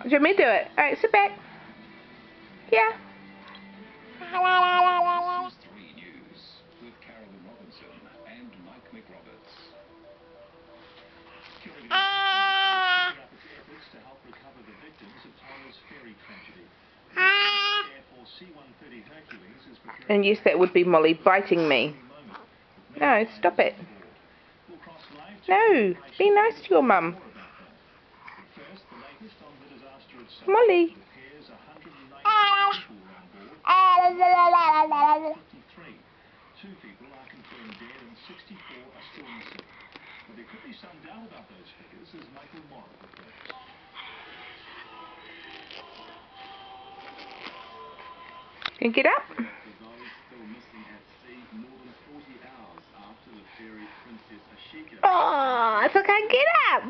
Do you want me to do it? Alright, sit back. Yeah. News with Carolyn Robinson and Mike McRoberts. Efforts to help recover the victims of Torres Ferry tragedy. Air Force C-130 Hercules is preparing. And yes, that would be Molly biting me. No, stop it. No, be nice to your mum. Molly. Two people are confirmed dead and 64 are still missing. But there could be some doubt about those figures, as Michael Morrow reports. Can you get up? For those still missing at sea, more than 40 hours after the ferry Princess Ashika. Oh, I can't get up.